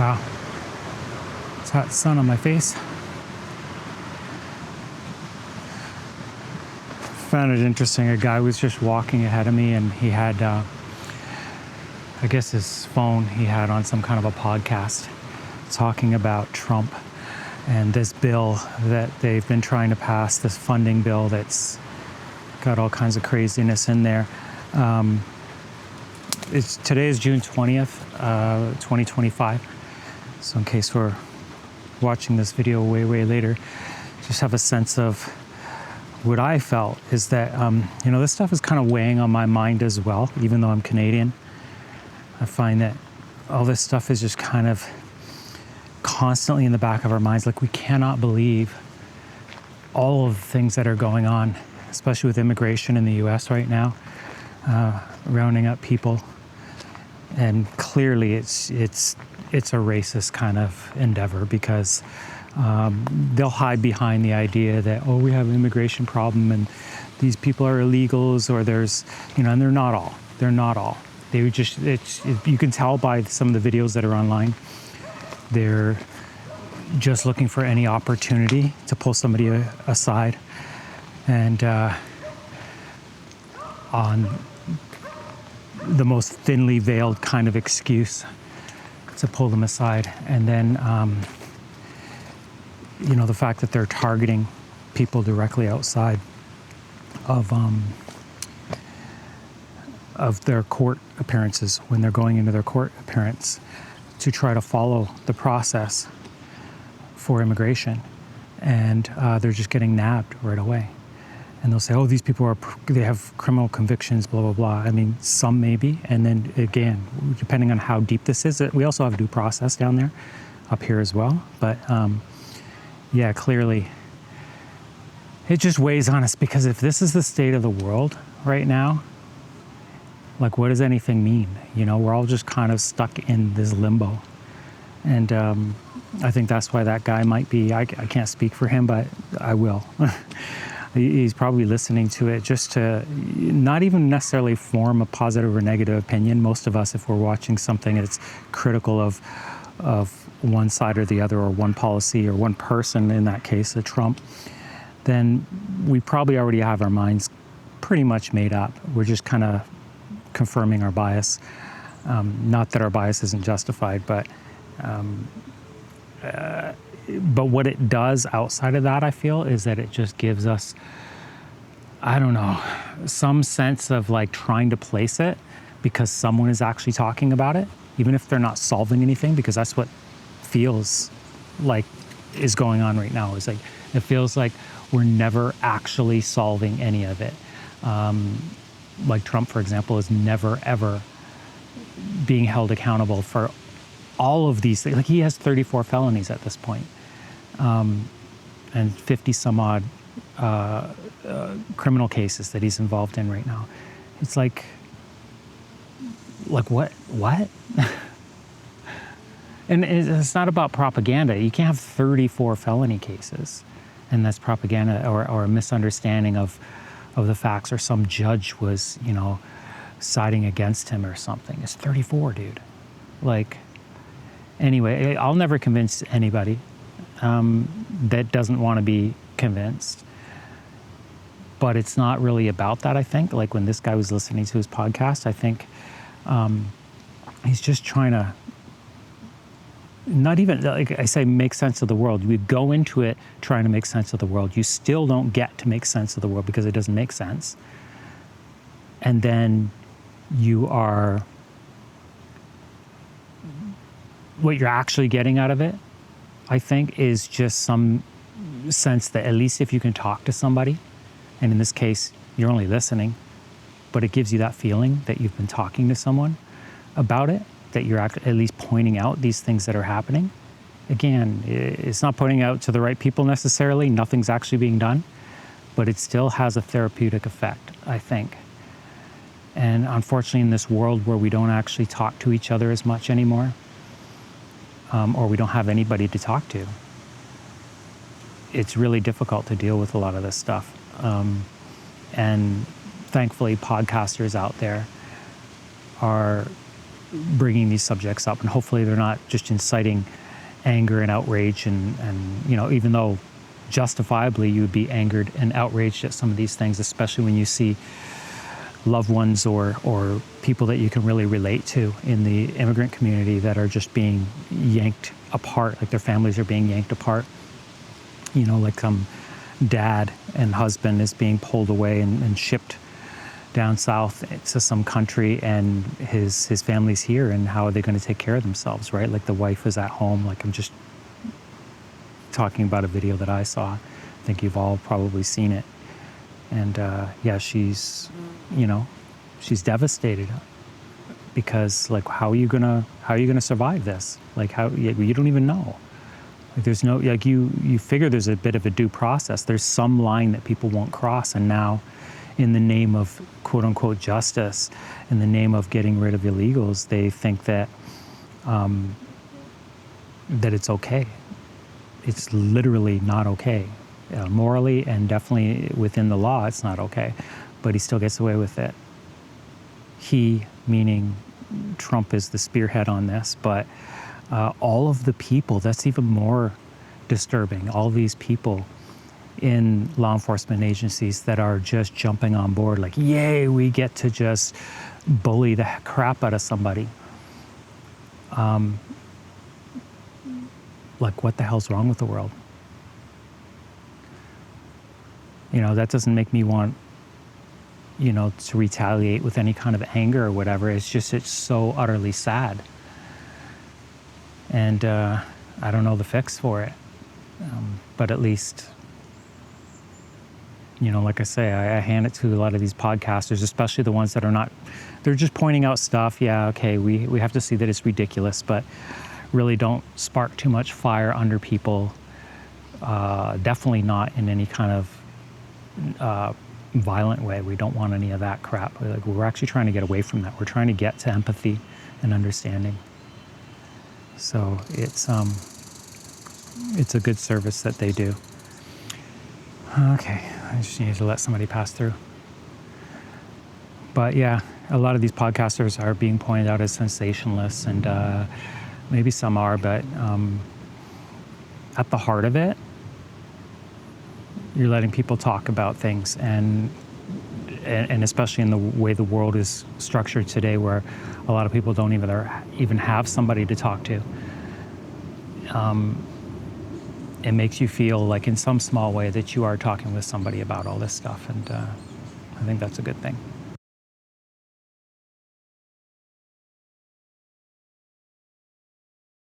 Wow. It's hot sun on my face. Found it interesting. A guy was just walking ahead of me and he had, I guess his phone he had on some kind of a podcast talking about Trump and this bill that they've been trying to pass, this funding bill that's got all kinds of craziness in there. Today is June 20th, 2025. So in case we're watching this video way later, just have a sense of what I felt is that, this stuff is kind of weighing on my mind as well, even though I'm Canadian. I find that all this stuff is just kind of constantly in the back of our minds. Like, we cannot believe all of the things that are going on, especially with immigration in the US right now, rounding up people. And clearly it's a racist kind of endeavor because they'll hide behind the idea that, we have an immigration problem and these people are illegals, or there's, and they're not all. They're not all. They would just, you can tell by some of the videos that are online, they're just looking for any opportunity to pull somebody aside and on the most thinly veiled kind of excuse to pull them aside. And then, the fact that they're targeting people directly outside of their court appearances, when they're going into their court appearance, to try to follow the process for immigration. And they're just getting nabbed right away. And they'll say, these people they have criminal convictions, blah, blah, blah. I mean, some maybe. And then again, depending on how deep this is, we also have due process down there, up here as well. But clearly, it just weighs on us, because if this is the state of the world right now, like, what does anything mean? We're all just kind of stuck in this limbo. And I think that's why that guy might be, I can't speak for him, but I will. He's probably listening to it just to not even necessarily form a positive or negative opinion. Most of us, if we're watching something that's critical of one side or the other, or one policy or one person, in that case, Trump, then we probably already have our minds pretty much made up. We're just kind of confirming our bias. Not that our bias isn't justified, but what it does outside of that, I feel, is that it just gives us, I don't know, some sense of like trying to place it because someone is actually talking about it, even if they're not solving anything, because that's what feels like is going on right now. It's like, it feels like we're never actually solving any of it. Like Trump, for example, is never, ever being held accountable for all of these things. Like, he has 34 felonies at this point, and 50 some odd criminal cases that he's involved in right now. It's like what? And it's not about propaganda. You can't have 34 felony cases, and that's propaganda or a misunderstanding of the facts, or some judge was, siding against him or something. It's 34, dude. Like, anyway, I'll never convince anybody that doesn't want to be convinced. But it's not really about that, I think. Like, when this guy was listening to his podcast, I think he's just trying to, not even, like I say, make sense of the world. You go into it trying to make sense of the world. You still don't get to make sense of the world because it doesn't make sense. And then what you're actually getting out of it, I think, is just some sense that at least if you can talk to somebody, and in this case, you're only listening, but it gives you that feeling that you've been talking to someone about it, that you're at least pointing out these things that are happening. Again, it's not pointing out to the right people necessarily. Nothing's actually being done, but it still has a therapeutic effect, I think. And unfortunately, in this world where we don't actually talk to each other as much anymore, or we don't have anybody to talk to, it's really difficult to deal with a lot of this stuff. And thankfully, podcasters out there are bringing these subjects up, and hopefully they're not just inciting anger and outrage, and even though justifiably you would be angered and outraged at some of these things, especially when you see loved ones or people that you can really relate to in the immigrant community that are just being yanked apart, like their families are being yanked apart. Like dad and husband is being pulled away and shipped down south to some country, and his family's here, and how are they going to take care of themselves, right? Like the wife is at home. Like, I'm just talking about a video that I saw. I think you've all probably seen it. And she's devastated, because like, how are you gonna survive this? Like, how you don't even know. Like, there's no, like, you figure there's a bit of a due process. There's some line that people won't cross, and now, in the name of quote unquote justice, in the name of getting rid of illegals, they think that that it's okay. It's literally not okay. Morally and definitely within the law, it's not okay. But he still gets away with it. He, meaning Trump, is the spearhead on this, but all of the people, that's even more disturbing. All these people in law enforcement agencies that are just jumping on board, like, yay, we get to just bully the crap out of somebody. Like, what the hell's wrong with the world? That doesn't make me want, to retaliate with any kind of anger or whatever. It's so utterly sad. And I don't know the fix for it. But at least, like I say, I hand it to a lot of these podcasters, especially the ones that are not, they're just pointing out stuff. Yeah, okay, we have to see that it's ridiculous, but really don't spark too much fire under people. Definitely not in any kind of violent way. We don't want any of that crap. We're actually trying to get away from that. We're trying to get to empathy and understanding. So it's a good service that they do. Okay, I just needed to let somebody pass through. But yeah, a lot of these podcasters are being pointed out as sensationalists, and maybe some are, but at the heart of it, you're letting people talk about things, and especially in the way the world is structured today, where a lot of people don't even have somebody to talk to. It makes you feel like, in some small way, that you are talking with somebody about all this stuff, and I think that's a good thing.